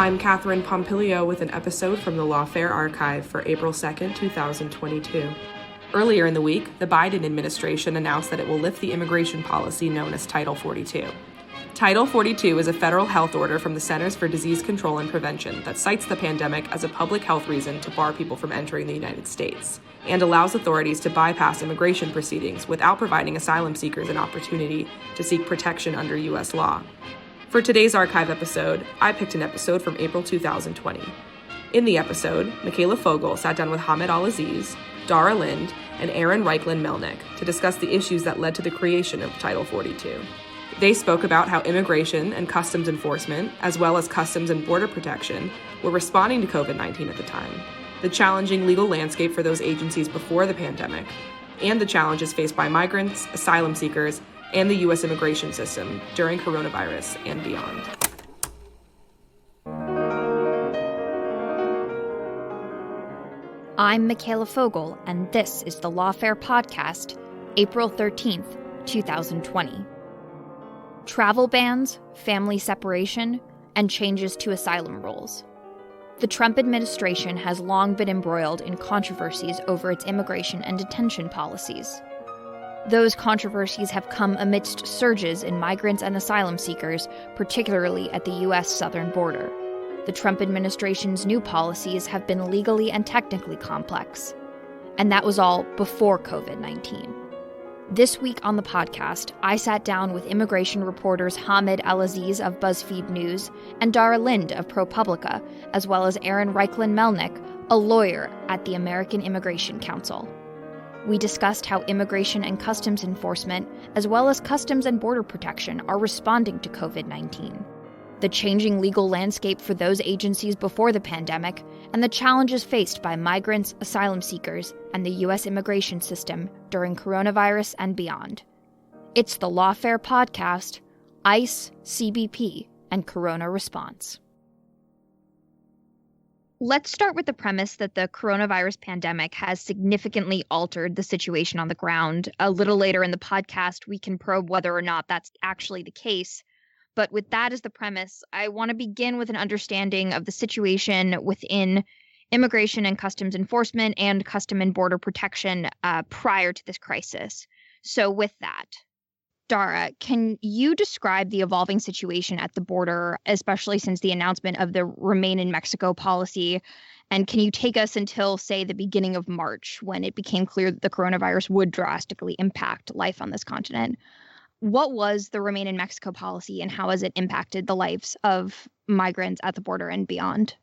I'm Catherine Pompilio with an episode from the Lawfare archive for April 2nd, 2022. Earlier in the week, the Biden administration announced that it will lift the immigration policy known as Title 42. Title 42 is a federal health order from the Centers for Disease Control and Prevention that cites the pandemic as a public health reason to bar people from entering the United States, and allows authorities to bypass immigration proceedings without providing asylum seekers an opportunity to seek protection under U.S. law. For today's archive episode, I picked an episode from April 2020. In the episode, Mikhaila Fogel sat down with Hamid Aleaziz, Dara and Aaron Reichlin-Melnick to discuss the issues that led to the creation of Title 42. They spoke about how immigration and customs enforcement, as well as customs and border protection, were responding to COVID-19 at the time, the challenging legal landscape for those agencies before the pandemic, and the challenges faced by migrants, asylum seekers, and the U.S. immigration system during coronavirus and beyond. I'm Mikhaila Fogel, and this is the Lawfare podcast, April 13th, 2020. Travel bans, family separation, and changes to asylum rules. The Trump administration has long been embroiled in controversies over its immigration and detention policies. Those controversies have come amidst surges in migrants and asylum seekers, particularly at the U.S. southern border. The Trump administration's new policies have been legally and technically complex. And that was all before COVID-19. This week on the podcast, I sat down with immigration reporters Hamid Aleaziz of Buzzfeed News and Dara of ProPublica, as well as Aaron Reichlin-Melnick, a lawyer at the American Immigration Council. We discussed how immigration and customs enforcement, as well as customs and border protection, are responding to COVID-19, the changing legal landscape for those agencies before the pandemic, and the challenges faced by migrants, asylum seekers, and the U.S. immigration system during coronavirus and beyond. It's the Lawfare podcast, ICE, CBP, and Corona Response. Let's start with the premise that the coronavirus pandemic has significantly altered the situation on the ground. A little later in the podcast, we can probe whether or not that's actually the case. But with that as the premise, I want to begin with an understanding of the situation within immigration and customs enforcement and custom and border protection prior to this crisis. So with that, Dara, can you describe the evolving situation at the border, especially since the announcement of the Remain in Mexico policy? And can you take us until, say, the beginning of March, when it became clear that the coronavirus would drastically impact life on this continent? What was the Remain in Mexico policy, and how has it impacted the lives of migrants at the border and beyond?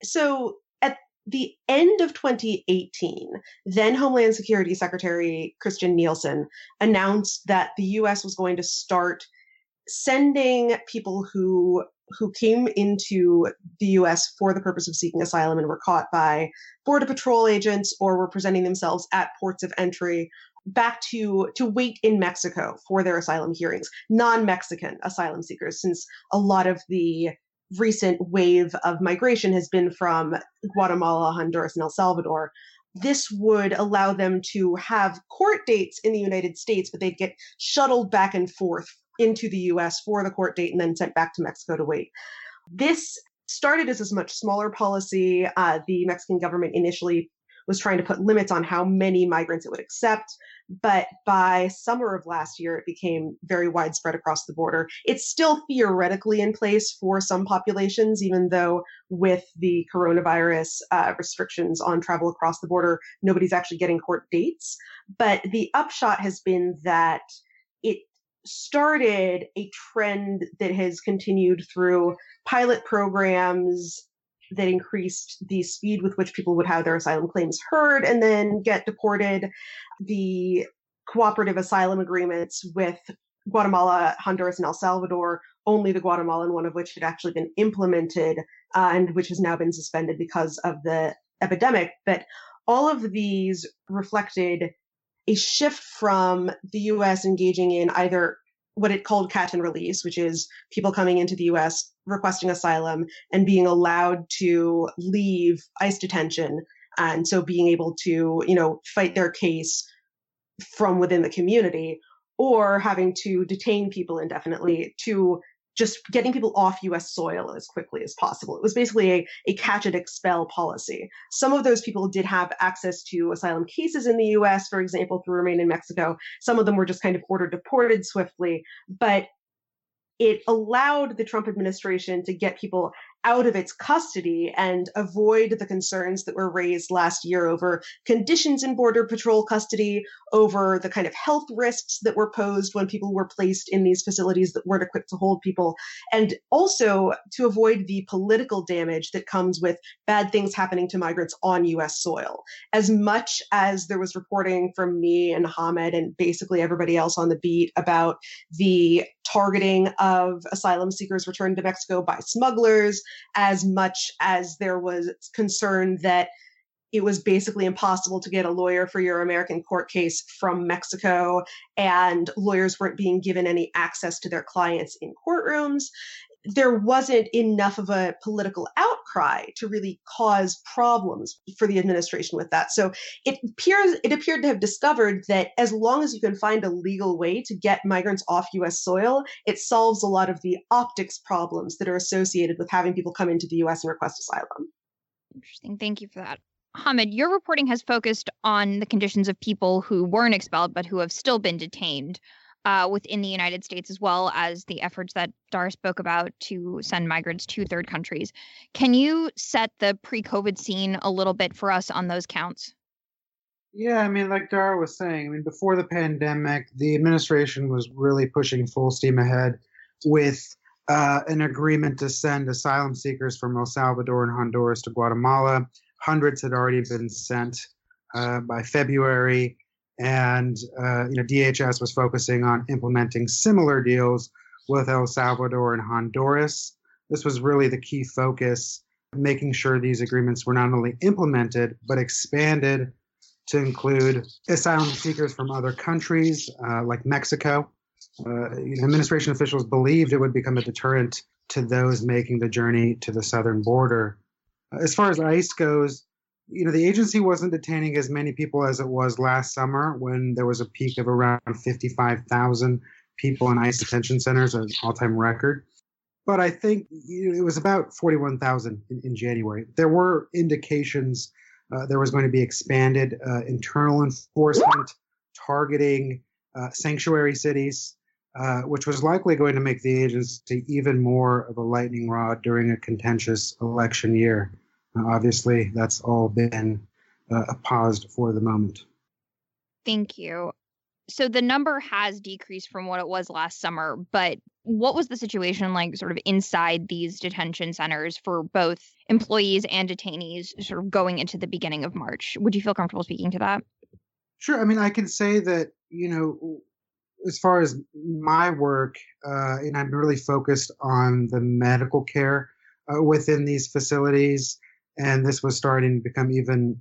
So at the end of 2018, then Homeland Security Secretary Christian Nielsen announced that the U.S. was going to start sending people who came into the U.S. for the purpose of seeking asylum and were caught by Border Patrol agents or were presenting themselves at ports of entry back to wait in Mexico for their asylum hearings, non-Mexican asylum seekers, since a lot of the recent wave of migration has been from Guatemala, Honduras, and El Salvador. This would allow them to have court dates in the United States, but they'd get shuttled back and forth into the U.S. for the court date and then sent back to Mexico to wait. This started as a much smaller policy. The Mexican government initially was trying to put limits on how many migrants it would accept. But by summer of last year, it became very widespread across the border. It's still theoretically in place for some populations, even though with the coronavirus restrictions on travel across the border, nobody's actually getting court dates. But the upshot has been that it started a trend that has continued through pilot programs that increased the speed with which people would have their asylum claims heard and then get deported, the cooperative asylum agreements with Guatemala, Honduras, and El Salvador, only the Guatemalan one of which had actually been implemented and which has now been suspended because of the epidemic. But all of these reflected a shift from the U.S. engaging in either what it called catch and release, which is people coming into the U.S. requesting asylum and being allowed to leave ICE detention. And so being able to, fight their case from within the community, or having to detain people indefinitely to just getting people off US soil as quickly as possible. It was basically a catch and expel policy. Some of those people did have access to asylum cases in the US, for example, through Remain in Mexico. Some of them were just kind of ordered deported swiftly, but it allowed the Trump administration to get people out of its custody and avoid the concerns that were raised last year over conditions in Border Patrol custody, over the kind of health risks that were posed when people were placed in these facilities that weren't equipped to hold people, and also to avoid the political damage that comes with bad things happening to migrants on US soil. As much as there was reporting from me and Hamed and basically everybody else on the beat about the targeting of asylum seekers returned to Mexico by smugglers, as much as there was concern that it was basically impossible to get a lawyer for your American court case from Mexico, and lawyers weren't being given any access to their clients in courtrooms, there wasn't enough of a political outcry to really cause problems for the administration with that. So it appeared to have discovered that as long as you can find a legal way to get migrants off US soil, it solves a lot of the optics problems that are associated with having people come into the US and request asylum. Interesting. Thank you for that. Hamed, your reporting has focused on the conditions of people who weren't expelled but who have still been detained within the United States, as well as the efforts that Dara spoke about to send migrants to third countries. Can you set the pre-COVID scene a little bit for us on those counts? Yeah, I mean, like Dara was saying, I mean, before the pandemic, the administration was really pushing full steam ahead with an agreement to send asylum seekers from El Salvador and Honduras to Guatemala. Hundreds had already been sent by February. And DHS was focusing on implementing similar deals with El Salvador and Honduras. This was really the key focus, making sure these agreements were not only implemented, but expanded to include asylum seekers from other countries like Mexico. Administration officials believed it would become a deterrent to those making the journey to the southern border. As far as ICE goes, the agency wasn't detaining as many people as it was last summer, when there was a peak of around 55,000 people in ICE detention centers, an all-time record. But I think it was about 41,000 in January. There were indications there was going to be expanded internal enforcement targeting sanctuary cities, which was likely going to make the agency even more of a lightning rod during a contentious election year. Obviously, that's all been paused for the moment. Thank you. So the number has decreased from what it was last summer, but what was the situation like sort of inside these detention centers for both employees and detainees sort of going into the beginning of March? Would you feel comfortable speaking to that? Sure. I mean, I can say that, as far as my work, and I'm really focused on the medical care within these facilities. And this was starting to become even,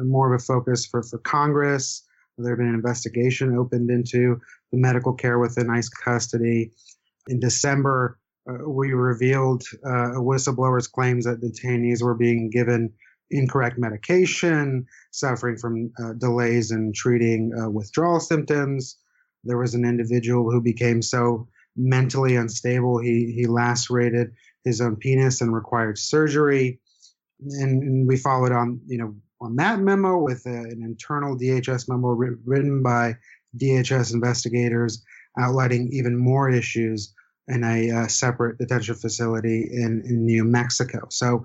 more of a focus for Congress. There had been an investigation opened into the medical care within ICE custody. In December, we revealed a whistleblower's claims that detainees were being given incorrect medication, suffering from delays in treating withdrawal symptoms. There was an individual who became so mentally unstable, he lacerated his own penis and required surgery. And we followed on that memo with an internal DHS memo written by DHS investigators outlining even more issues in a separate detention facility in New Mexico. So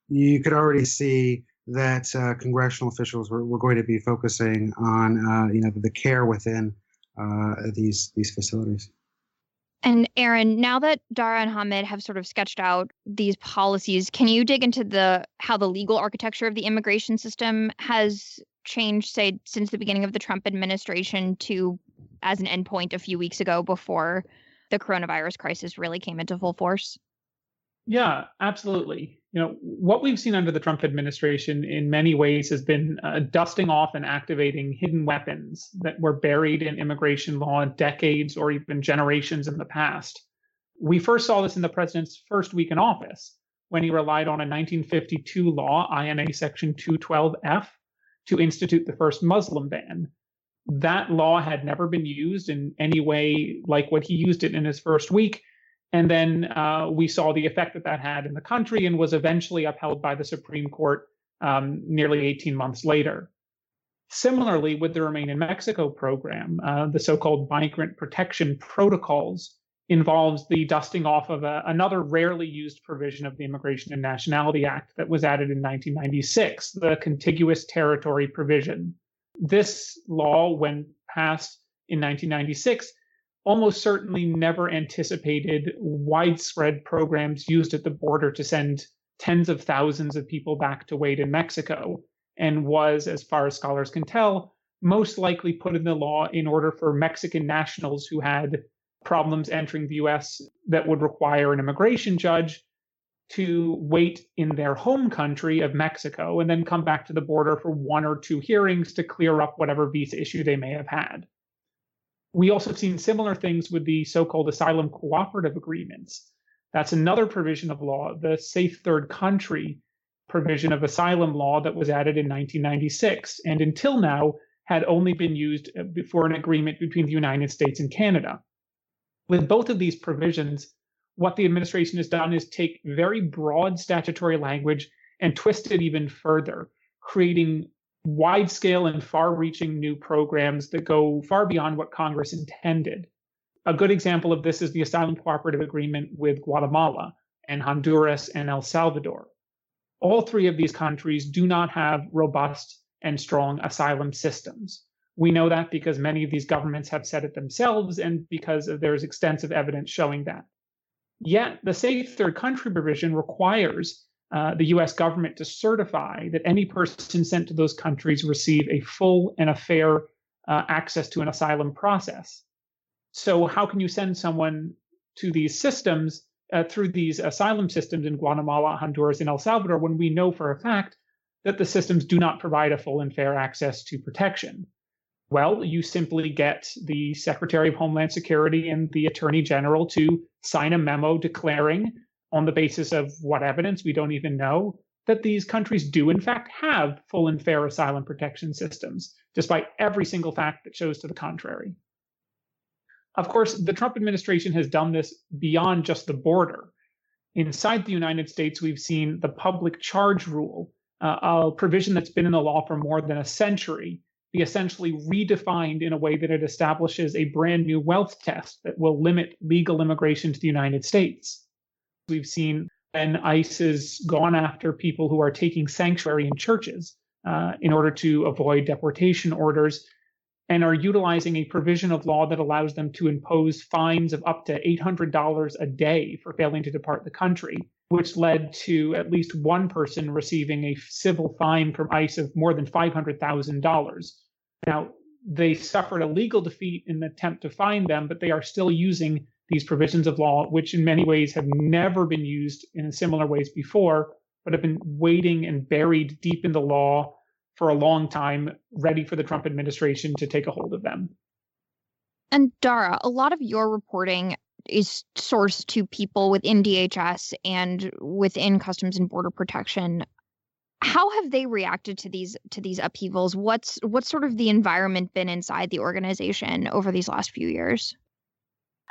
you could already see that congressional officials were going to be focusing on the care within these facilities. And Aaron, now that Dara and Hamed have sort of sketched out these policies, can you dig into how the legal architecture of the immigration system has changed, say, since the beginning of the Trump administration to as an endpoint a few weeks ago before the coronavirus crisis really came into full force? Yeah, absolutely. What we've seen under the Trump administration in many ways has been dusting off and activating hidden weapons that were buried in immigration law decades or even generations in the past. We first saw this in the president's first week in office, when he relied on a 1952 law, INA Section 212F, to institute the first Muslim ban. That law had never been used in any way like what he used it in his first week. And then we saw the effect that that had in the country and was eventually upheld by the Supreme Court nearly 18 months later. Similarly, with the Remain in Mexico program, the so-called migrant protection protocols involves the dusting off of another rarely used provision of the Immigration and Nationality Act that was added in 1996, the Contiguous Territory provision. This law, when passed in 1996, almost certainly never anticipated widespread programs used at the border to send tens of thousands of people back to wait in Mexico, and was, as far as scholars can tell, most likely put in the law in order for Mexican nationals who had problems entering the US that would require an immigration judge to wait in their home country of Mexico and then come back to the border for one or two hearings to clear up whatever visa issue they may have had. We also have seen similar things with the so-called Asylum Cooperative agreements. That's another provision of law, the Safe Third Country provision of asylum law that was added in 1996, and until now had only been used for an agreement between the United States and Canada. With both of these provisions, what the administration has done is take very broad statutory language and twist it even further, creating wide-scale and far-reaching new programs that go far beyond what Congress intended. A good example of this is the Asylum Cooperative Agreement with Guatemala and Honduras and El Salvador. All three of these countries do not have robust and strong asylum systems. We know that because many of these governments have said it themselves and because there's extensive evidence showing that. Yet, the Safe Third Country provision requires the US government to certify that any person sent to those countries receive a full and a fair access to an asylum process. So how can you send someone to these systems through these asylum systems in Guatemala, Honduras, and El Salvador when we know for a fact that the systems do not provide a full and fair access to protection? Well, you simply get the Secretary of Homeland Security and the Attorney General to sign a memo declaring, on the basis of what evidence we don't even know, that these countries do in fact have full and fair asylum protection systems, despite every single fact that shows to the contrary. Of course, the Trump administration has done this beyond just the border. Inside the United States, we've seen the public charge rule, a provision that's been in the law for more than a century, be essentially redefined in a way that it establishes a brand new wealth test that will limit legal immigration to the United States. We've seen when ICE has gone after people who are taking sanctuary in churches in order to avoid deportation orders, and are utilizing a provision of law that allows them to impose fines of up to $800 a day for failing to depart the country, which led to at least one person receiving a civil fine from ICE of more than $500,000. Now, they suffered a legal defeat in the attempt to fine them, but they are still using these provisions of law, which in many ways have never been used in similar ways before, but have been waiting and buried deep in the law for a long time, ready for the Trump administration to take a hold of them. And Dara, a lot of your reporting is sourced to people within DHS and within Customs and Border Protection. How have they reacted to these upheavals? What's sort of the environment been inside the organization over these last few years?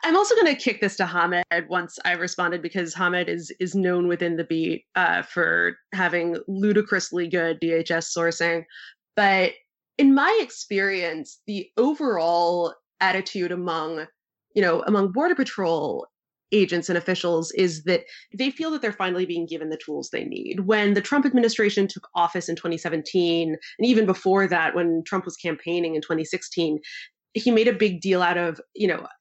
I'm also going to kick this to Hamed once I responded, because Hamed is known within the beat for having ludicrously good DHS sourcing. But in my experience, the overall attitude among Border Patrol agents and officials is that they feel that they're finally being given the tools they need. When the Trump administration took office in 2017, and even before that, when Trump was campaigning in 2016, he made a big deal out of,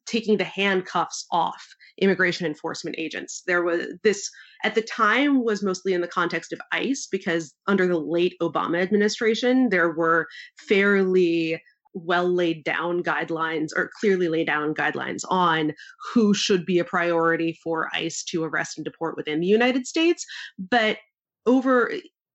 taking the handcuffs off immigration enforcement agents. There was this, at the time, was mostly in the context of ICE, because under the late Obama administration, there were fairly well laid down guidelines, or clearly laid down guidelines on who should be a priority for ICE to arrest and deport within the United States. But over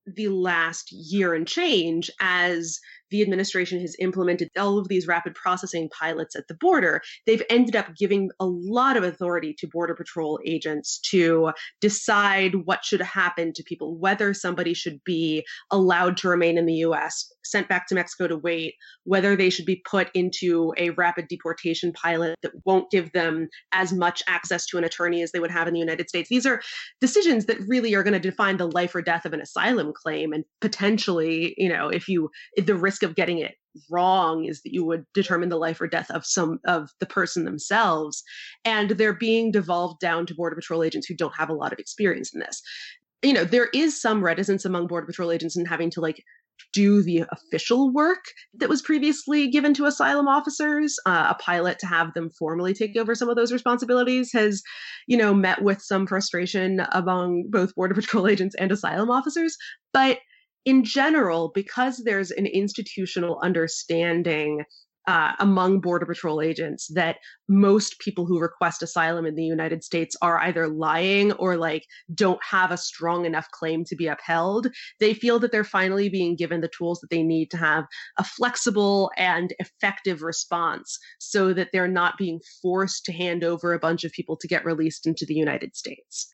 the last year and change, as the administration has implemented all of these rapid processing pilots at the border, they've ended up giving a lot of authority to Border Patrol agents to decide what should happen to people, whether somebody should be allowed to remain in the US, sent back to Mexico to wait, whether they should be put into a rapid deportation pilot that won't give them as much access to an attorney as they would have in the United States. These are decisions that really are going to define the life or death of an asylum claim, and potentially, if the risk of getting it wrong is that you would determine the life or death of the person themselves, and they're being devolved down to Border Patrol agents who don't have a lot of experience in this. There is some reticence among Border Patrol agents in having to do the official work that was previously given to asylum officers. A pilot to have them formally take over some of those responsibilities has, met with some frustration among both Border Patrol agents and asylum officers. But in general, because there's an institutional understanding among Border Patrol agents that most people who request asylum in the United States are either lying or don't have a strong enough claim to be upheld, they feel that they're finally being given the tools that they need to have a flexible and effective response so that they're not being forced to hand over a bunch of people to get released into the United States.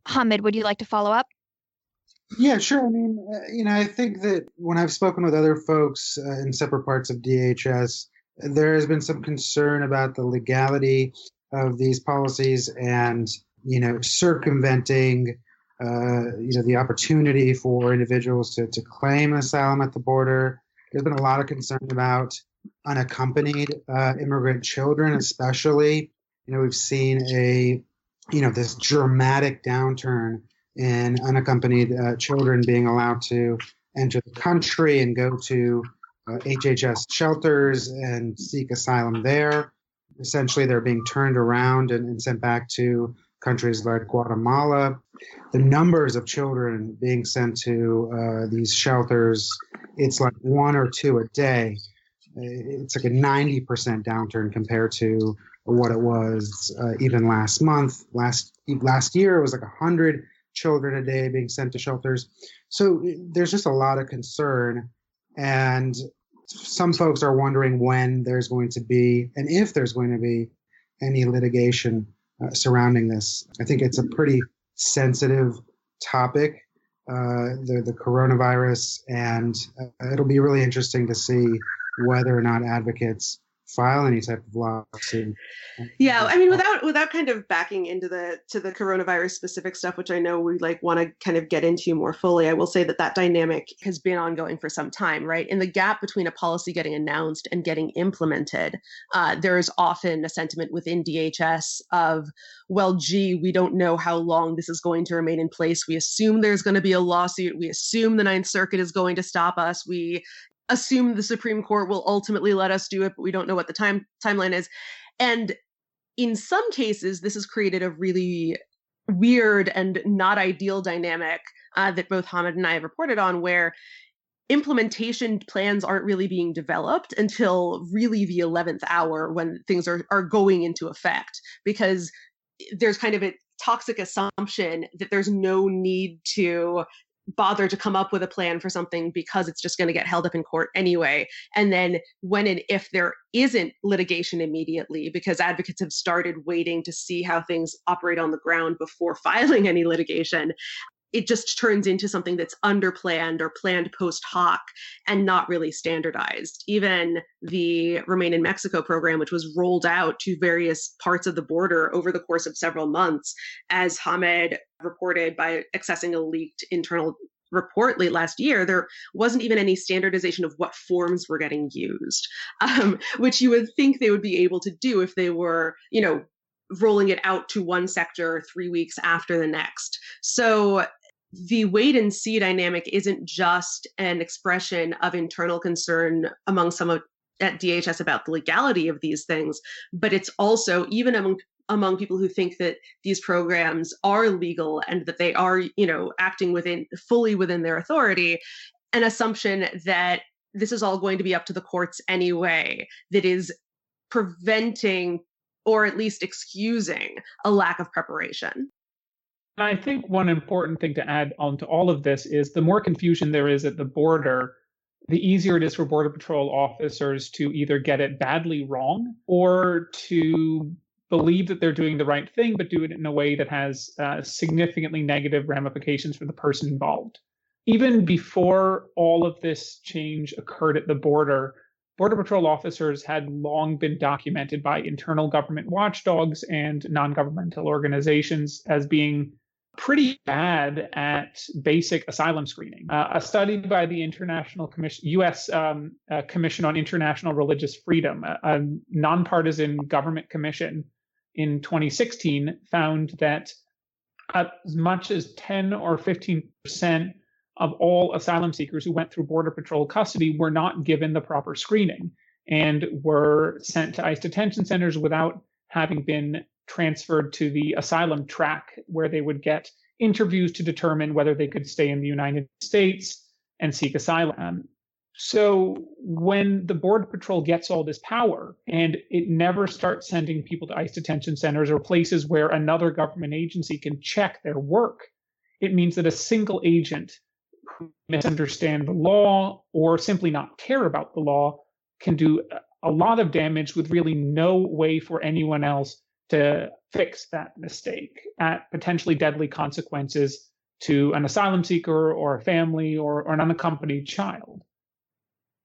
Hamid, would you like to follow up? Yeah, sure. I mean, I think that when I've spoken with other folks in separate parts of DHS, there has been some concern about the legality of these policies and, circumventing, the opportunity for individuals to claim asylum at the border. There's been a lot of concern about unaccompanied immigrant children, especially. We've seen this dramatic downturn in unaccompanied children being allowed to enter the country and go to HHS shelters and seek asylum there. Essentially, they're being turned around and sent back to countries like Guatemala. The numbers of children being sent to these shelters, it's like one or two a day. It's like a 90% downturn compared to what it was even last month. Last year, it was like 100 children a day being sent to shelters. So there's just a lot of concern. And some folks are wondering when there's going to be, and if there's going to be, any litigation surrounding this. I think it's a pretty sensitive topic, the coronavirus, and it'll be really interesting to see whether or not advocates file any type of lawsuit. Yeah, I mean, without kind of backing into the coronavirus specific stuff, which I know we want to kind of get into more fully, I will say that dynamic has been ongoing for some time, right? In the gap between a policy getting announced and getting implemented, there is often a sentiment within DHS of, well, gee, we don't know how long this is going to remain in place. We assume there's going to be a lawsuit. We assume the Ninth Circuit is going to stop us. We assume the Supreme Court will ultimately let us do it, but we don't know what the timeline is. And in some cases, this has created a really weird and not ideal dynamic that both Hamid and I have reported on, where implementation plans aren't really being developed until really the 11th hour when things are going into effect, because there's kind of a toxic assumption that there's no need to bother to come up with a plan for something because it's just going to get held up in court anyway. And then when and if there isn't litigation immediately, because advocates have started waiting to see how things operate on the ground before filing any litigation, it just turns into something that's underplanned or planned post hoc and not really standardized. Even the Remain in Mexico program, which was rolled out to various parts of the border over the course of several months, as Hamid reported by accessing a leaked internal report late last year, there wasn't even any standardization of what forms were getting used, which you would think they would be able to do if they were, rolling it out to one sector 3 weeks after the next. So the wait and see dynamic isn't just an expression of internal concern among some at DHS about the legality of these things, but it's also, even among people who think that these programs are legal and that they are, acting fully within their authority, an assumption that this is all going to be up to the courts anyway, that is preventing or at least excusing a lack of preparation. And I think one important thing to add onto all of this is the more confusion there is at the border, the easier it is for Border Patrol officers to either get it badly wrong or to believe that they're doing the right thing, but do it in a way that has significantly negative ramifications for the person involved. Even before all of this change occurred at the border, Border Patrol officers had long been documented by internal government watchdogs and non-governmental organizations as being pretty bad at basic asylum screening. A study by the U.S. Commission on International Religious Freedom, a nonpartisan government commission in 2016, found that as much as 10 or 15% of all asylum seekers who went through Border Patrol custody were not given the proper screening and were sent to ICE detention centers without having been transferred to the asylum track, where they would get interviews to determine whether they could stay in the United States and seek asylum. So when the Border Patrol gets all this power and it never starts sending people to ICE detention centers or places where another government agency can check their work, it means that a single agent who misunderstand the law or simply not care about the law can do a lot of damage with really no way for anyone else to fix that mistake, at potentially deadly consequences to an asylum seeker or a family or an unaccompanied child.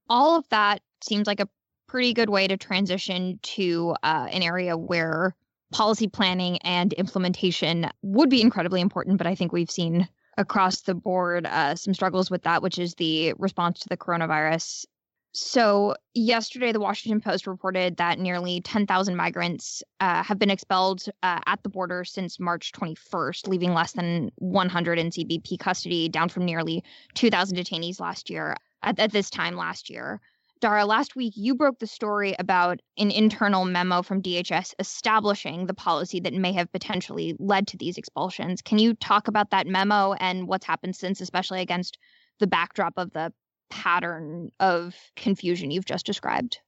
All of that seems like a pretty good way to transition to an area where policy planning and implementation would be incredibly important, but I think we've seen across the board some struggles with that, which is the response to the coronavirus. So yesterday, the Washington Post reported that nearly 10,000 migrants have been expelled at the border since March 21st, leaving less than 100 in CBP custody, down from nearly 2,000 detainees last year at this time last year. Dara, last week, you broke the story about an internal memo from DHS establishing the policy that may have potentially led to these expulsions. Can you talk about that memo and what's happened since, especially against the backdrop of the pattern of confusion you've just described?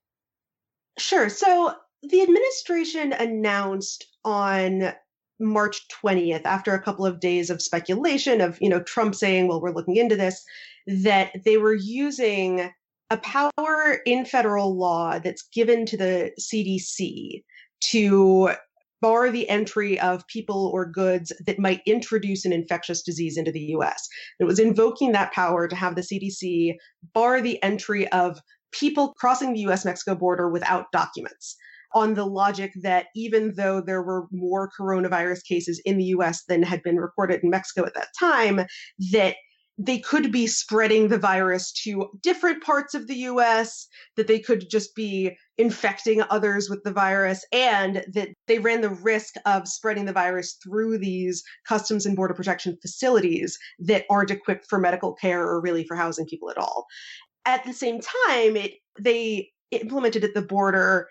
Sure. So the administration announced on March 20th, after a couple of days of speculation of, Trump saying, well, we're looking into this, that they were using a power in federal law that's given to the CDC to bar the entry of people or goods that might introduce an infectious disease into the US. It was invoking that power to have the CDC bar the entry of people crossing the US-Mexico border without documents, on the logic that even though there were more coronavirus cases in the US than had been recorded in Mexico at that time, that they could be spreading the virus to different parts of the US, that they could just be infecting others with the virus, and that they ran the risk of spreading the virus through these Customs and Border Protection facilities that aren't equipped for medical care or really for housing people at all. At the same time, they implemented at the border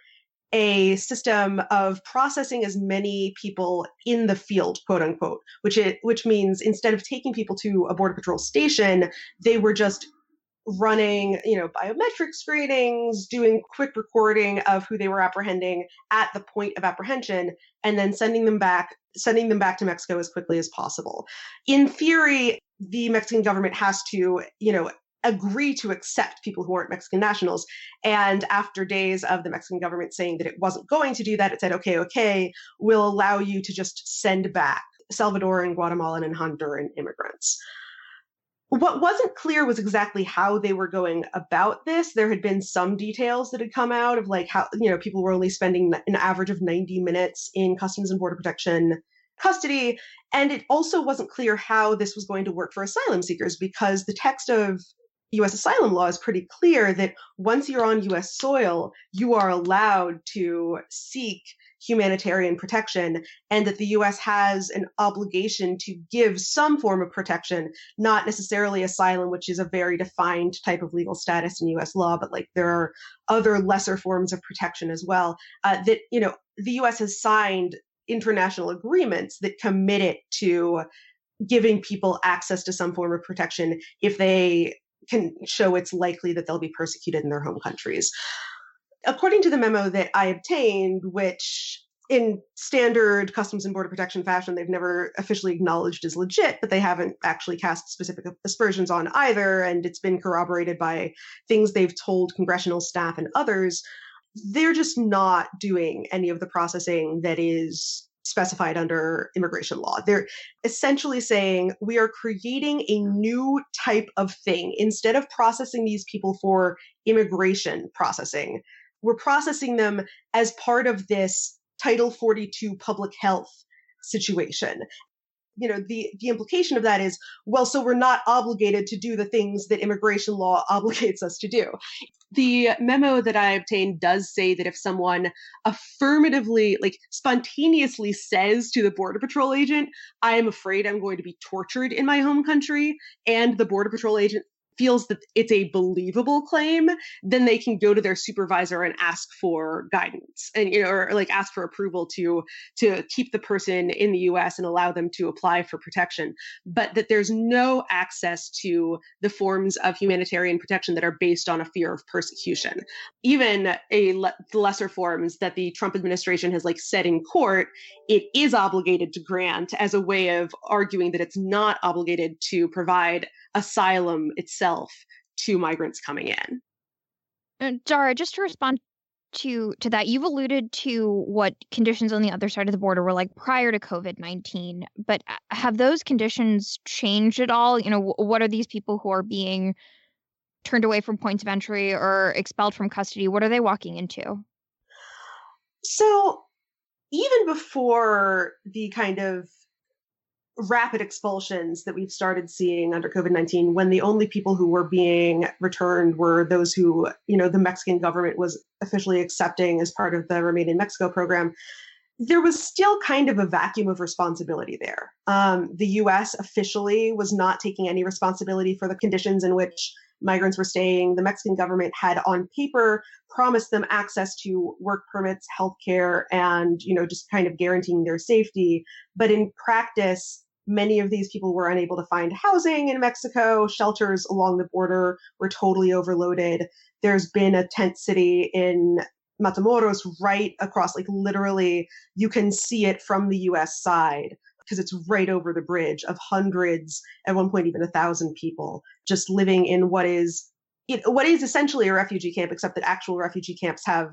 a system of processing as many people in the field, quote unquote, which means instead of taking people to a Border Patrol station, they were just running, biometric screenings, doing quick recording of who they were apprehending at the point of apprehension, and then sending them back to Mexico as quickly as possible. In theory, the Mexican government has to, agree to accept people who aren't Mexican nationals. And after days of the Mexican government saying that it wasn't going to do that, it said, okay, we'll allow you to just send back Salvadoran, Guatemalan, and Honduran immigrants. What wasn't clear was exactly how they were going about this. There had been some details that had come out of how, people were only spending an average of 90 minutes in Customs and Border Protection custody. And it also wasn't clear how this was going to work for asylum seekers, because the text of U.S. asylum law is pretty clear that once you're on U.S. soil, you are allowed to seek humanitarian protection, and that the U.S. has an obligation to give some form of protection, not necessarily asylum, which is a very defined type of legal status in U.S. law, but there are other lesser forms of protection as well, that, the U.S. has signed international agreements that commit it to giving people access to some form of protection if they can show it's likely that they'll be persecuted in their home countries. According to the memo that I obtained, which in standard Customs and Border Protection fashion, they've never officially acknowledged as legit, but they haven't actually cast specific aspersions on either. And it's been corroborated by things they've told congressional staff and others. They're just not doing any of the processing that is specified under immigration law. They're essentially saying we are creating a new type of thing. Instead of processing these people for immigration processing, we're processing them as part of this Title 42 public health situation. The implication of that is, well, so we're not obligated to do the things that immigration law obligates us to do. The memo that I obtained does say that if someone affirmatively, spontaneously says to the Border Patrol agent, I am afraid I'm going to be tortured in my home country, and the Border Patrol agent feels that it's a believable claim, then they can go to their supervisor and ask for guidance and, or ask for approval to keep the person in the US and allow them to apply for protection. But that there's no access to the forms of humanitarian protection that are based on a fear of persecution. Even the lesser forms that the Trump administration has said in court, it is obligated to grant as a way of arguing that it's not obligated to provide asylum itself to migrants coming in. Dara, just to respond to that, you've alluded to what conditions on the other side of the border were like prior to COVID-19, but have those conditions changed at all? What are these people who are being turned away from points of entry or expelled from custody? What are they walking into? So even before the kind of rapid expulsions that we've started seeing under COVID-19, when the only people who were being returned were those who, the Mexican government was officially accepting as part of the Remain in Mexico program, there was still kind of a vacuum of responsibility there. The US officially was not taking any responsibility for the conditions in which migrants were staying. The Mexican government had on paper promised them access to work permits, healthcare, and, just kind of guaranteeing their safety. But in practice, many of these people were unable to find housing in Mexico. Shelters along the border were totally overloaded. There's been a tent city in Matamoros right across, literally, you can see it from the US side because it's right over the bridge, of hundreds, at one point even 1,000 people just living in what is essentially a refugee camp, except that actual refugee camps have,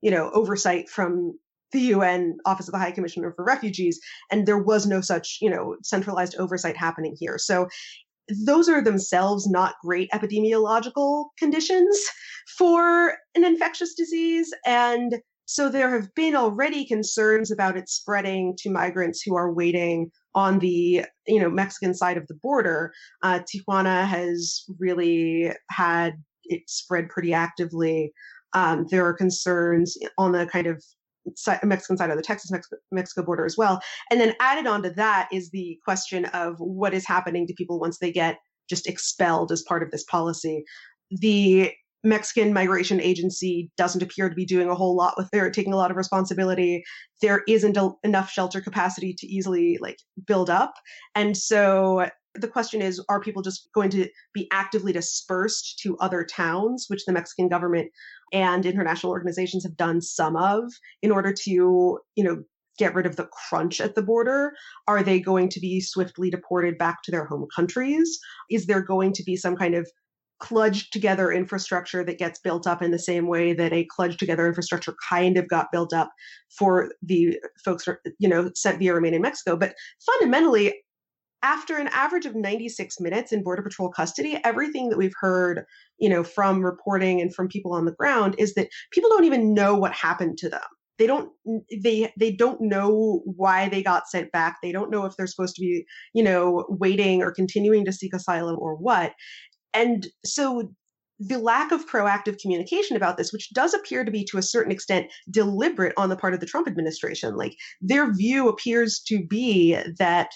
oversight from the UN Office of the High Commissioner for Refugees, and there was no such, centralized oversight happening here. So those are themselves not great epidemiological conditions for an infectious disease. And so there have been already concerns about it spreading to migrants who are waiting on the, Mexican side of the border. Tijuana has really had it spread pretty actively. There are concerns on the kind of Mexican side of the Texas-Mexico border as well. And then added on to that is the question of what is happening to people once they get just expelled as part of this policy. The Mexican Migration Agency doesn't appear to be doing a whole lot they're taking a lot of responsibility. There isn't enough shelter capacity to easily build up. And so the question is, are people just going to be actively dispersed to other towns, which the Mexican government and international organizations have done some of in order to, get rid of the crunch at the border? Are they going to be swiftly deported back to their home countries? Is there going to be some kind of kludged together infrastructure that gets built up in the same way that a kludged together infrastructure kind of got built up for the folks, sent via Remain in Mexico? But fundamentally, after an average of 96 minutes in Border Patrol custody, everything that we've heard, from reporting and from people on the ground is that people don't even know what happened to them. They don't know why they got sent back. They don't know if they're supposed to be, waiting or continuing to seek asylum or what. And so the lack of proactive communication about this, which does appear to be to a certain extent deliberate on the part of the Trump administration, their view appears to be that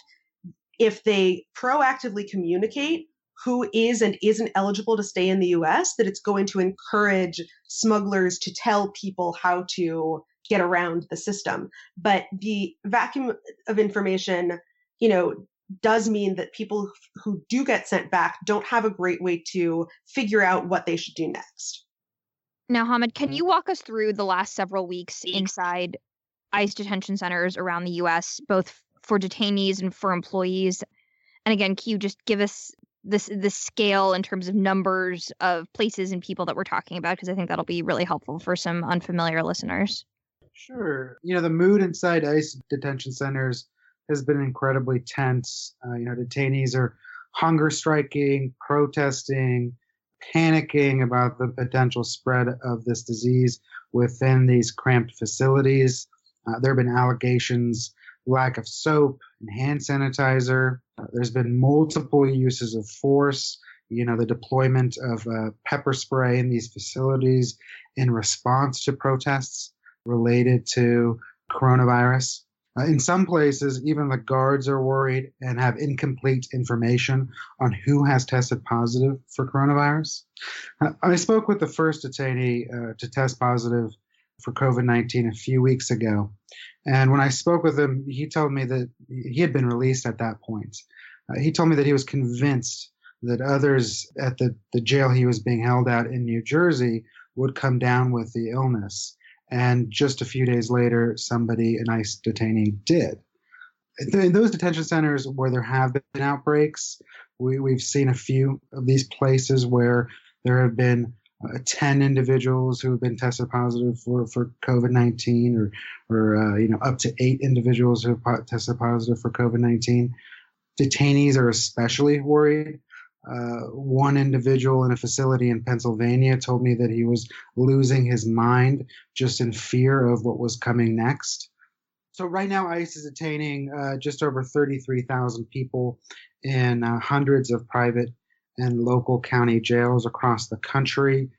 if they proactively communicate who is and isn't eligible to stay in the US, that it's going to encourage smugglers to tell people how to get around the system. But the vacuum of information, does mean that people who do get sent back don't have a great way to figure out what they should do next. Now, Hamid, can you walk us through the last several weeks inside ICE detention centers around the U.S., both for detainees and for employees. And again, can you just give us this scale in terms of numbers of places and people that we're talking about? Because I think that'll be really helpful for some unfamiliar listeners. Sure. The mood inside ICE detention centers has been incredibly tense. Detainees are hunger striking, protesting, panicking about the potential spread of this disease within these cramped facilities. There have been allegations, lack of soap and hand sanitizer. There's been multiple uses of force, the deployment of pepper spray in these facilities in response to protests related to coronavirus. In some places, even the guards are worried and have incomplete information on who has tested positive for coronavirus. I spoke with the first detainee to test positive for COVID-19 a few weeks ago. And when I spoke with him, he told me that he had been released at that point. He told me that he was convinced that others at the jail he was being held at in New Jersey would come down with the illness. And just a few days later, somebody, an ICE detainee, did. In those detention centers where there have been outbreaks, we've seen a few of these places where there have been 10 individuals who have been tested positive for COVID-19 or up to 8 individuals who have tested positive for COVID-19. Detainees are especially worried. One individual in a facility in Pennsylvania told me that he was losing his mind just in fear of what was coming next. So right now, ICE is detaining just over 33,000 people in hundreds of private and local county jails across the country.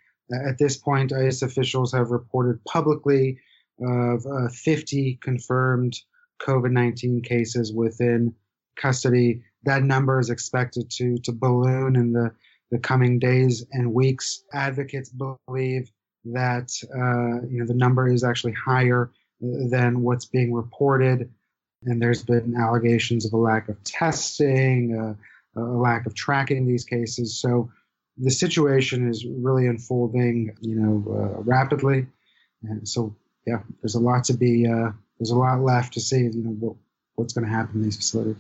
At this point, ICE officials have reported publicly of 50 confirmed COVID-19 cases within custody. That number is expected to balloon in the coming days and weeks. Advocates believe that the number is actually higher than what's being reported, and there's been allegations of a lack of testing, a lack of tracking these cases. So the situation is really unfolding, rapidly, and so there's a lot left to see, what's going to happen in these facilities.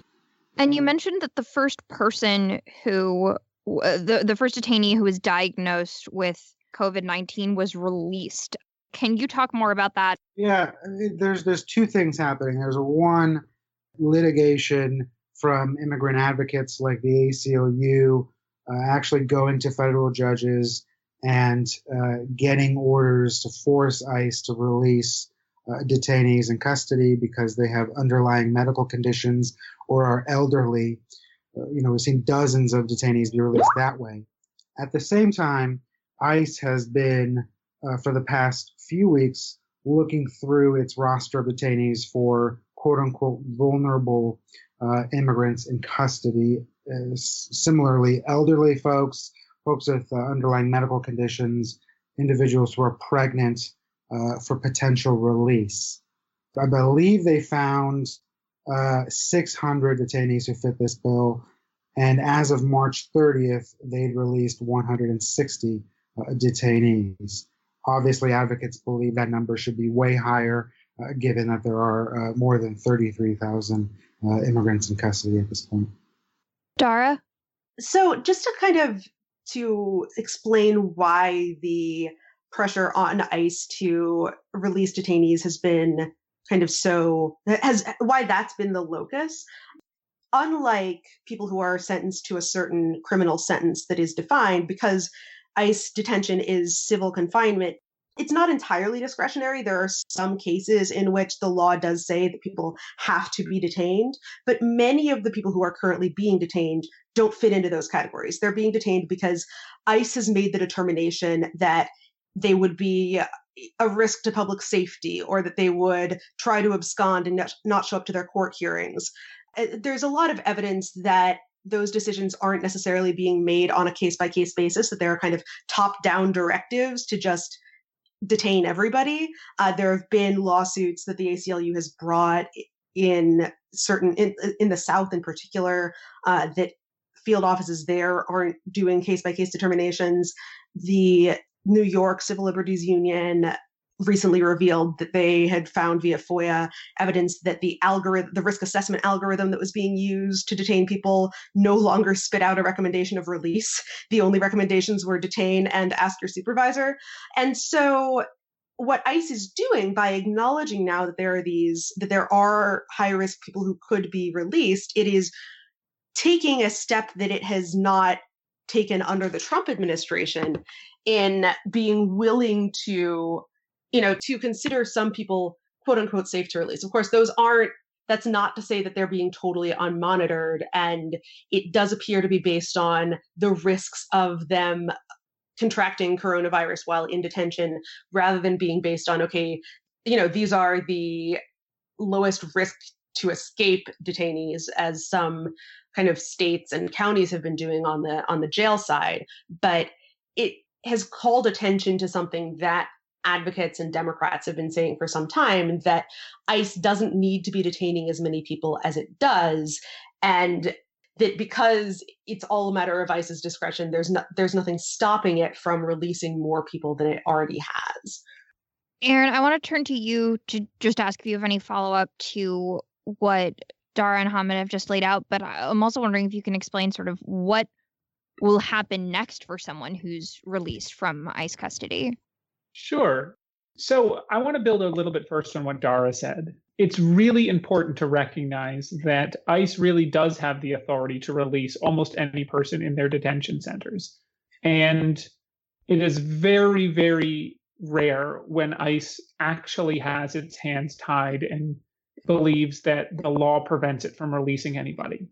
And you mentioned that the first person the first detainee who was diagnosed with COVID-19 was released. Can you talk more about that? Yeah, there's two things happening. There's one, litigation from immigrant advocates like the ACLU actually going to federal judges and getting orders to force ICE to release detainees in custody because they have underlying medical conditions or are elderly. We've seen dozens of detainees be released that way. At the same time, ICE has been, for the past few weeks, looking through its roster of detainees for quote-unquote vulnerable immigrants in custody. Similarly, elderly folks with underlying medical conditions, individuals who are pregnant, for potential release. I believe they found 600 detainees who fit this bill, and as of March 30th, they'd released 160 detainees. Obviously, advocates believe that number should be way higher, given that there are more than 33,000 immigrants in custody at this point. Dara? So just to explain why the pressure on ICE to release detainees has been why that's been the locus. Unlike people who are sentenced to a certain criminal sentence that is defined, because ICE detention is civil confinement, it's not entirely discretionary. There are some cases in which the law does say that people have to be detained, but many of the people who are currently being detained don't fit into those categories. They're being detained because ICE has made the determination that they would be a risk to public safety, or that they would try to abscond and not show up to their court hearings. There's a lot of evidence that those decisions aren't necessarily being made on a case-by-case basis, that there are kind of top-down directives to just detain everybody. There have been lawsuits that the ACLU has brought in the South in particular, that field offices there aren't doing case-by-case determinations. The New York Civil Liberties Union recently revealed that they had found via FOIA evidence that the risk assessment algorithm that was being used to detain people no longer spit out a recommendation of release. The only recommendations were detain and ask your supervisor. And so what ICE is doing by acknowledging now that there are high-risk people who could be released, it is taking a step that it has not taken under the Trump administration in being willing to consider some people, quote unquote, safe to release. Of course, that's not to say that they're being totally unmonitored. And it does appear to be based on the risks of them contracting coronavirus while in detention, rather than being based on, these are the lowest risk to escape detainees, as some kind of states and counties have been doing on the jail side. But it has called attention to something that advocates and Democrats have been saying for some time, that ICE doesn't need to be detaining as many people as it does, and that because it's all a matter of ICE's discretion, there's nothing stopping it from releasing more people than it already has. Aaron, I want to turn to you to just ask if you have any follow-up to what Dara and Hamid have just laid out, but I'm also wondering if you can explain sort of what will happen next for someone who's released from ICE custody. Sure. So I want to build a little bit first on what Dara said. It's really important to recognize that ICE really does have the authority to release almost any person in their detention centers. And it is very, very rare when ICE actually has its hands tied and believes that the law prevents it from releasing anybody.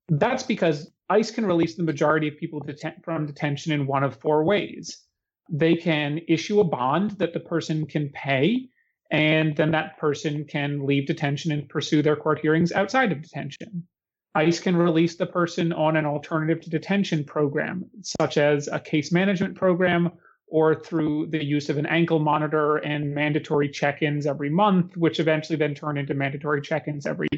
That's because ICE can release the majority of people from detention in one of four ways. They can issue a bond that the person can pay, and then that person can leave detention and pursue their court hearings outside of detention. ICE can release the person on an alternative to detention program, such as a case management program, or through the use of an ankle monitor and mandatory check-ins every month, which eventually then turn into mandatory check-ins every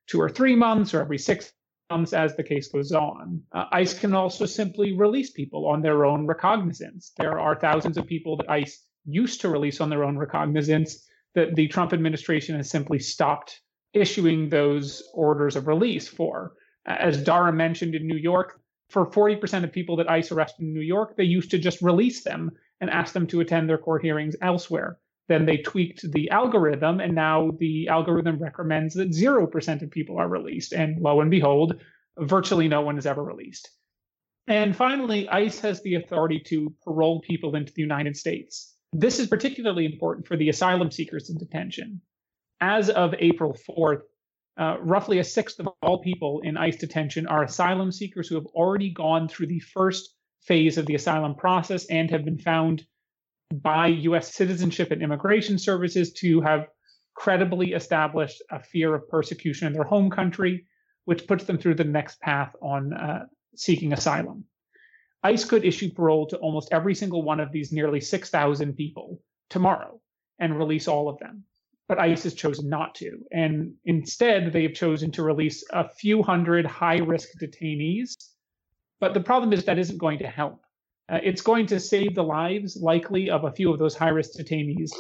2 or 3 months or every 6 months as the case goes on. ICE can also simply release people on their own recognizance. There are thousands of people that ICE used to release on their own recognizance that the Trump administration has simply stopped issuing those orders of release for. As Dara mentioned, in New York, for 40% of people that ICE arrested in New York, they used to just release them and ask them to attend their court hearings elsewhere. Then they tweaked the algorithm, and now the algorithm recommends that 0% of people are released. And lo and behold, virtually no one is ever released. And finally, ICE has the authority to parole people into the United States. This is particularly important for the asylum seekers in detention. As of April 4th, roughly a sixth of all people in ICE detention are asylum seekers who have already gone through the first phase of the asylum process and have been found by U.S. Citizenship and Immigration Services to have credibly established a fear of persecution in their home country, which puts them through the next path on seeking asylum. ICE could issue parole to almost every single one of these nearly 6,000 people tomorrow and release all of them. But ICE has chosen not to. And instead, they have chosen to release a few hundred high-risk detainees. But the problem is that isn't going to help. It's going to save the lives, likely, of a few of those high-risk detainees.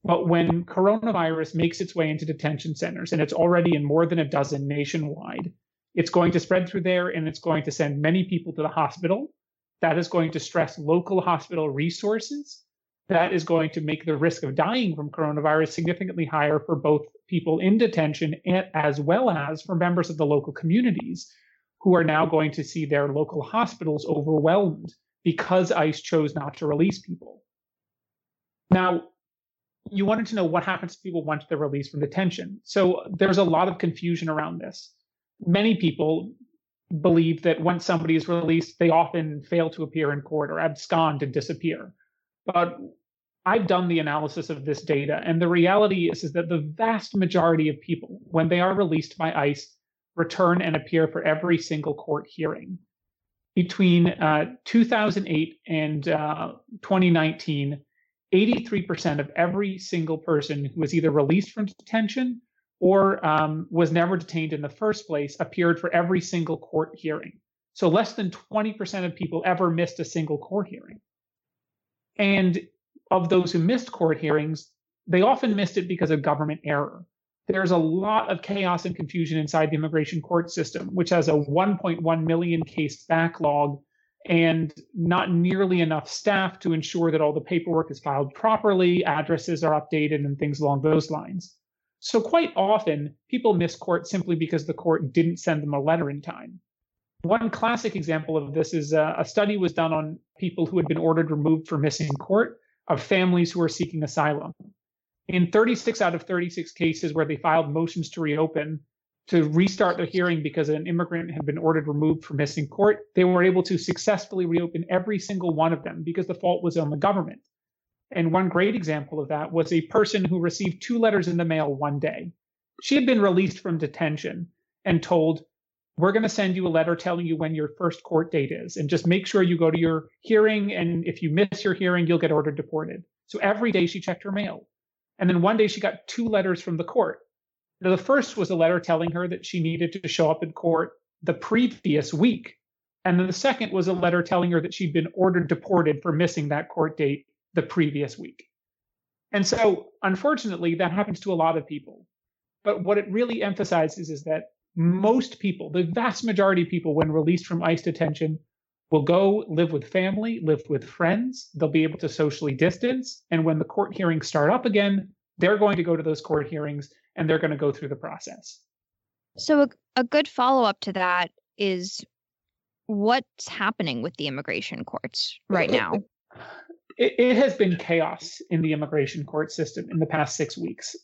But when coronavirus makes its way into detention centers, and it's already in more than a dozen nationwide, it's going to spread through there, and it's going to send many people to the hospital. That is going to stress local hospital resources. That is going to make the risk of dying from coronavirus significantly higher for both people in detention as well as for members of the local communities who are now going to see their local hospitals overwhelmed because ICE chose not to release people. Now, you wanted to know what happens to people once they're released from detention. So there's a lot of confusion around this. Many people believe that once somebody is released, they often fail to appear in court or abscond and disappear. But I've done the analysis of this data, and the reality is that the vast majority of people, when they are released by ICE, return and appear for every single court hearing. Between 2008 and 2019, 83% of every single person who was either released from detention or was never detained in the first place appeared for every single court hearing. So less than 20% of people ever missed a single court hearing. And of those who missed court hearings, they often missed it because of government error. There's a lot of chaos and confusion inside the immigration court system, which has a 1.1 million case backlog and not nearly enough staff to ensure that all the paperwork is filed properly, addresses are updated, and things along those lines. So quite often, people miss court simply because the court didn't send them a letter in time. One classic example of this is a study was done on people who had been ordered removed for missing court of families who are seeking asylum. In 36 out of 36 cases where they filed motions to reopen, to restart the hearing because an immigrant had been ordered removed for missing court, they were able to successfully reopen every single one of them because the fault was on the government. And one great example of that was a person who received 2 letters in the mail one day. She had been released from detention and told, we're going to send you a letter telling you when your first court date is, and just make sure you go to your hearing, and if you miss your hearing, you'll get ordered deported. So every day she checked her mail. And then one day she got 2 letters from the court. Now, the first was a letter telling her that she needed to show up in court the previous week. And then the second was a letter telling her that she'd been ordered deported for missing that court date the previous week. And so, unfortunately, that happens to a lot of people. But what it really emphasizes is that most people, the vast majority of people, when released from ICE detention, will go live with family, live with friends. They'll be able to socially distance. And when the court hearings start up again, they're going to go to those court hearings and they're going to go through the process. So a good follow-up to that is what's happening with the immigration courts right now? It has been chaos in the immigration court system in the past 6 weeks.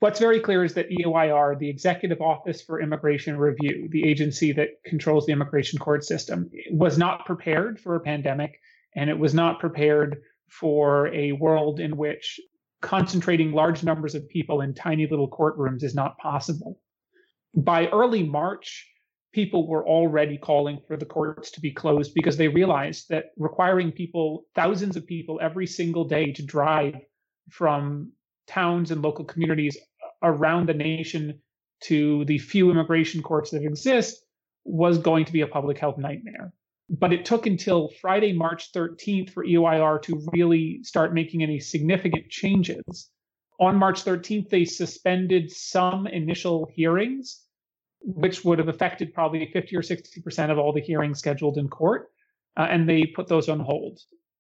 What's very clear is that EOIR, the Executive Office for Immigration Review, the agency that controls the immigration court system, was not prepared for a pandemic, and it was not prepared for a world in which concentrating large numbers of people in tiny little courtrooms is not possible. By early March, people were already calling for the courts to be closed because they realized that requiring people, thousands of people every single day to drive from towns and local communities around the nation to the few immigration courts that exist was going to be a public health nightmare. But it took until Friday, March 13th for EOIR to really start making any significant changes. On March 13th, they suspended some initial hearings, which would have affected probably 50 or 60% of all the hearings scheduled in court, and they put those on hold.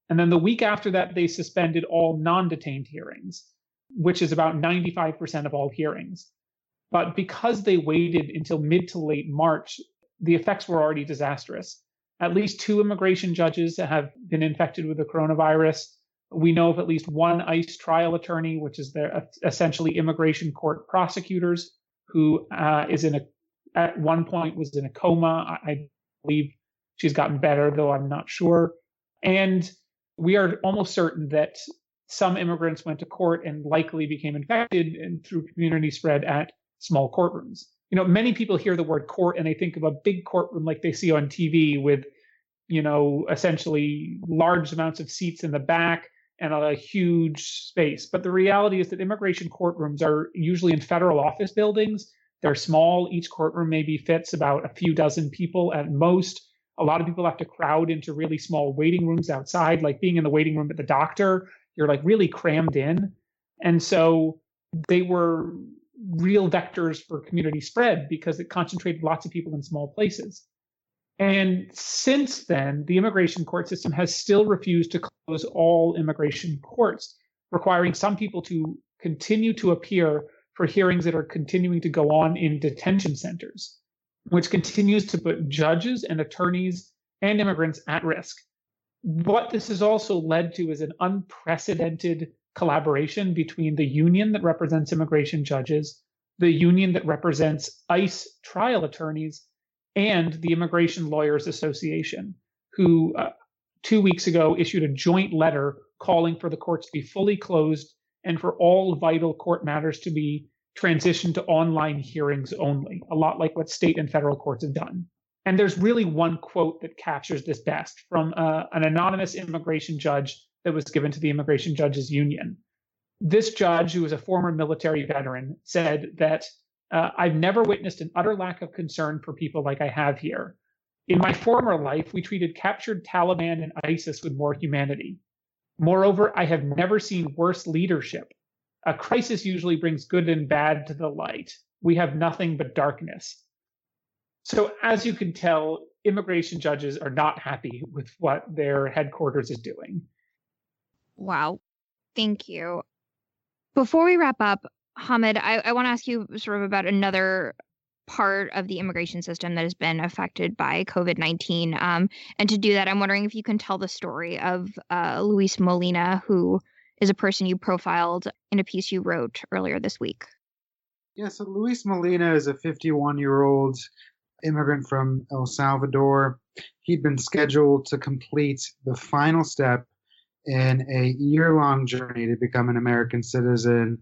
And then the week after that, they suspended all non-detained hearings, which is about 95% of all hearings. But because they waited until mid to late March, the effects were already disastrous. At least 2 immigration judges have been infected with the coronavirus. We know of at least 1 ICE trial attorney, which is their essentially immigration court prosecutors, who at one point was in a coma. I believe she's gotten better, though I'm not sure. And we are almost certain that some immigrants went to court and likely became infected and through community spread at small courtrooms. You know, many people hear the word court and they think of a big courtroom like they see on TV with, you know, essentially large amounts of seats in the back and a huge space. But the reality is that immigration courtrooms are usually in federal office buildings. They're small. Each courtroom maybe fits about a few dozen people at most. A lot of people have to crowd into really small waiting rooms outside, like being in the waiting room at the doctor. You're like really crammed in. And so they were real vectors for community spread because it concentrated lots of people in small places. And since then, the immigration court system has still refused to close all immigration courts, requiring some people to continue to appear for hearings that are continuing to go on in detention centers, which continues to put judges and attorneys and immigrants at risk. What this has also led to is an unprecedented collaboration between the union that represents immigration judges, the union that represents ICE trial attorneys, and the Immigration Lawyers Association, who 2 weeks ago issued a joint letter calling for the courts to be fully closed and for all vital court matters to be transitioned to online hearings only, a lot like what state and federal courts have done. And there's really one quote that captures this best from an anonymous immigration judge that was given to the Immigration Judges Union. This judge, who was a former military veteran, said that I've never witnessed an utter lack of concern for people like I have here. In my former life, we treated captured Taliban and ISIS with more humanity. Moreover, I have never seen worse leadership. a crisis usually brings good and bad to the light. We have nothing but darkness. So as you can tell, immigration judges are not happy with what their headquarters is doing. Wow. Thank you. Before we wrap up, Hamid, I want to ask you sort of about another part of the immigration system that has been affected by COVID-19. And to do that, I'm wondering if you can tell the story of Luis Molina, who is a person you profiled in a piece you wrote earlier this week. Yeah, so Luis Molina is a 51-year-old immigrant from El Salvador. He'd been scheduled to complete the final step in a year-long journey to become an American citizen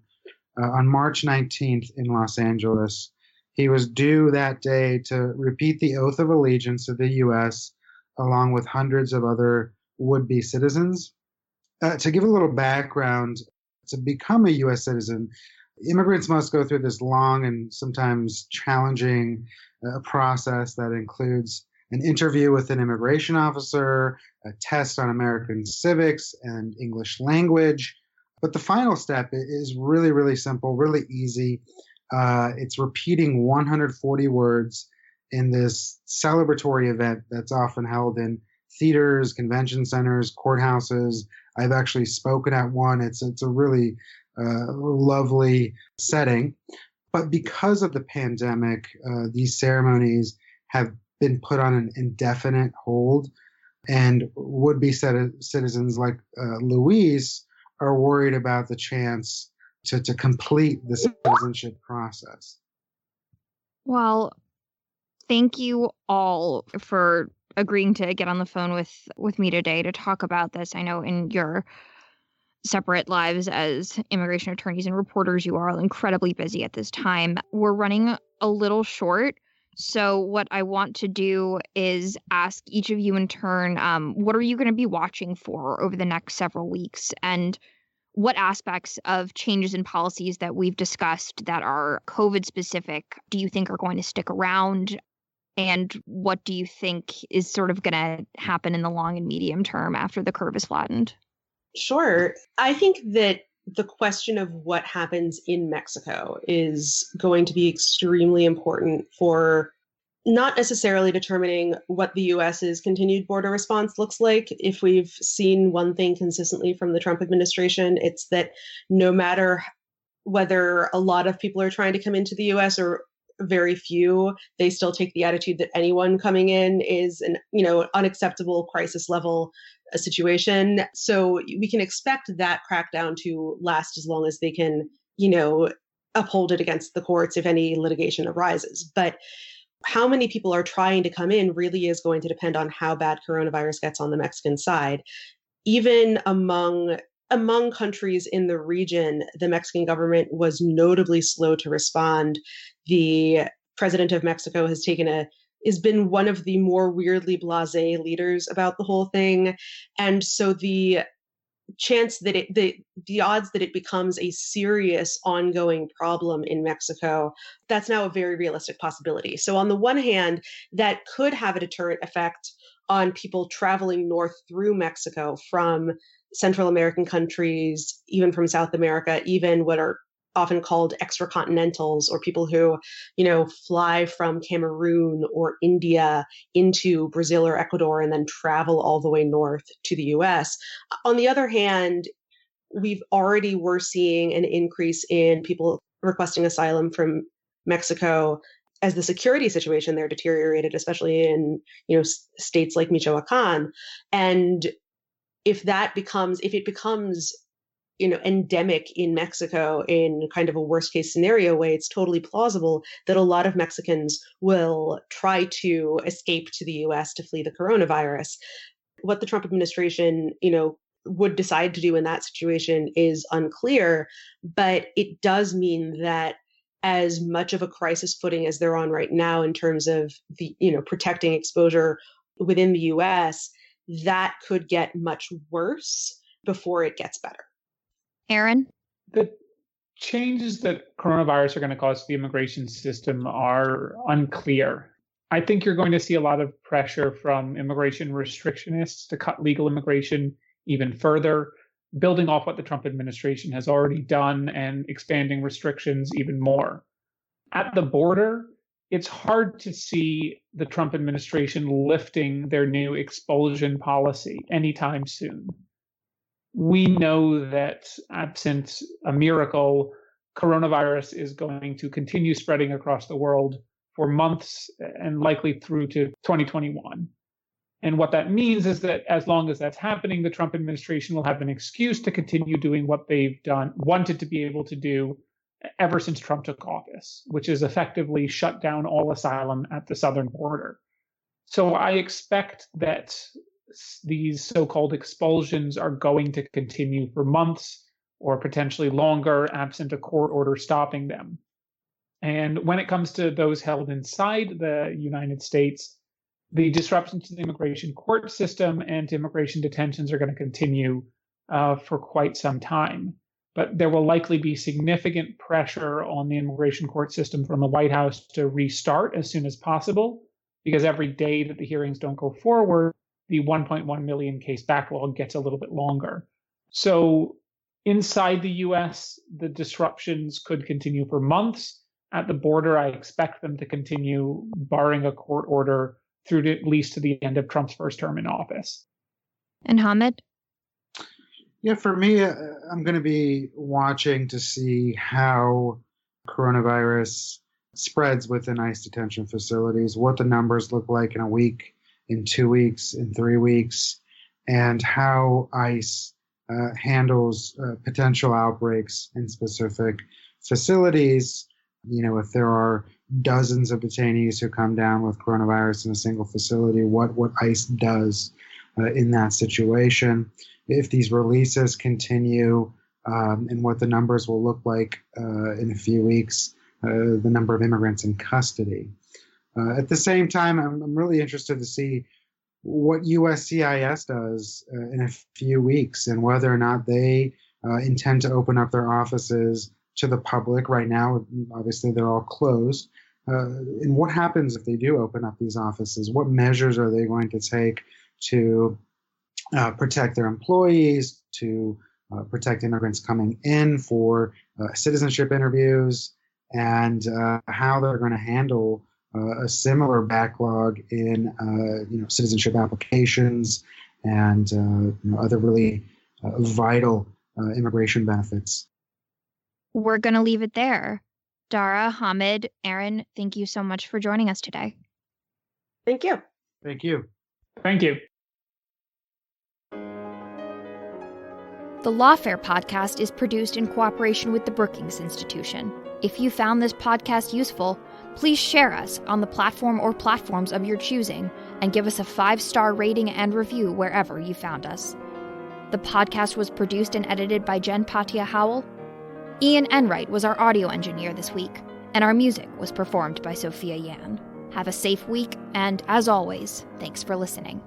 on March 19th in Los Angeles. He was due that day to repeat the oath of allegiance to the U.S. along with hundreds of other would-be citizens. To give a little background, to become a U.S. citizen, immigrants must go through this long and sometimes challenging process that includes an interview with an immigration officer, a test on American civics and English language. But the final step is really, really simple, really easy. It's repeating 140 words in this celebratory event that's often held in theaters, convention centers, courthouses. I've actually spoken at one. It's a really lovely setting. But because of the pandemic, these ceremonies have been put on an indefinite hold, and would-be citizens like Luis are worried about the chance to complete the citizenship process. Well, thank you all for agreeing to get on the phone with me today to talk about this. I know in your separate lives as immigration attorneys and reporters, you are all incredibly busy at this time. We're running a little short. So what I want to do is ask each of you in turn, what are you going to be watching for over the next several weeks? And what aspects of changes in policies that we've discussed that are COVID specific do you think are going to stick around? And what do you think is sort of going to happen in the long and medium term after the curve is flattened? Sure. I think that the question of what happens in Mexico is going to be extremely important for not necessarily determining what the US's continued border response looks like. If we've seen one thing consistently from the Trump administration, it's that no matter whether a lot of people are trying to come into the US or very few, they still take the attitude that anyone coming in is an unacceptable crisis level situation. So we can expect that crackdown to last as long as they can, uphold it against the courts if any litigation arises. But how many people are trying to come in really is going to depend on how bad coronavirus gets on the Mexican side. Even among countries in the region, the Mexican government was notably slow to respond. The president of Mexico has been one of the more weirdly blasé leaders about the whole thing. And so the chance that the odds that it becomes a serious ongoing problem in Mexico, that's now a very realistic possibility. So on the one hand, that could have a deterrent effect on people traveling north through Mexico from Central American countries, even from South America, even what are often called extracontinentals, or people who, fly from Cameroon or India into Brazil or Ecuador and then travel all the way north to the US. On the other hand, we're seeing an increase in people requesting asylum from Mexico as the security situation there deteriorated, especially in, states like Michoacan. And if it becomes endemic in Mexico in kind of a worst case scenario way, it's totally plausible that a lot of Mexicans will try to escape to the US to flee the coronavirus. What the Trump administration, would decide to do in that situation is unclear, but it does mean that as much of a crisis footing as they're on right now in terms of the, protecting exposure within the US, that could get much worse before it gets better. Aaron? The changes that coronavirus are going to cause to the immigration system are unclear. I think you're going to see a lot of pressure from immigration restrictionists to cut legal immigration even further. building off what the Trump administration has already done and expanding restrictions even more. At the border, it's hard to see the Trump administration lifting their new expulsion policy anytime soon. We know that absent a miracle, coronavirus is going to continue spreading across the world for months and likely through to 2021. And what that means is that as long as that's happening, the Trump administration will have an excuse to continue doing what they've wanted to be able to do ever since Trump took office, which is effectively shut down all asylum at the southern border. So I expect that these so-called expulsions are going to continue for months or potentially longer, absent a court order stopping them. And when it comes to those held inside the United States, the disruptions to the immigration court system and immigration detentions are going to continue for quite some time. But there will likely be significant pressure on the immigration court system from the White House to restart as soon as possible, because every day that the hearings don't go forward, the 1.1 million case backlog gets a little bit longer. So inside the US, the disruptions could continue for months. At the border, I expect them to continue, barring a court order, through to at least to the end of Trump's first term in office. And Hamid? Yeah, for me, I'm going to be watching to see how coronavirus spreads within ICE detention facilities, what the numbers look like in a week, in 2 weeks, in 3 weeks, and how ICE handles potential outbreaks in specific facilities. You know, if there are dozens of detainees who come down with coronavirus in a single facility, what ICE does in that situation. If these releases continue, and what the numbers will look like in a few weeks, the number of immigrants in custody. At the same time, I'm really interested to see what USCIS does in a few weeks and whether or not they intend to open up their offices to the public. Right now, obviously, they're all closed. And what happens if they do open up these offices? What measures are they going to take to protect their employees, to protect immigrants coming in for citizenship interviews, and how they're going to handle a similar backlog in citizenship applications and other really vital immigration benefits. We're going to leave it there. Dara, Hamid, Aaron, thank you so much for joining us today. Thank you. Thank you. Thank you. The Lawfare podcast is produced in cooperation with the Brookings Institution. If you found this podcast useful, please share us on the platform or platforms of your choosing and give us a 5-star rating and review wherever you found us. The podcast was produced and edited by Jen Patia Howell. Ian Enright was our audio engineer this week, and our music was performed by Sophia Yan. Have a safe week, and as always, thanks for listening.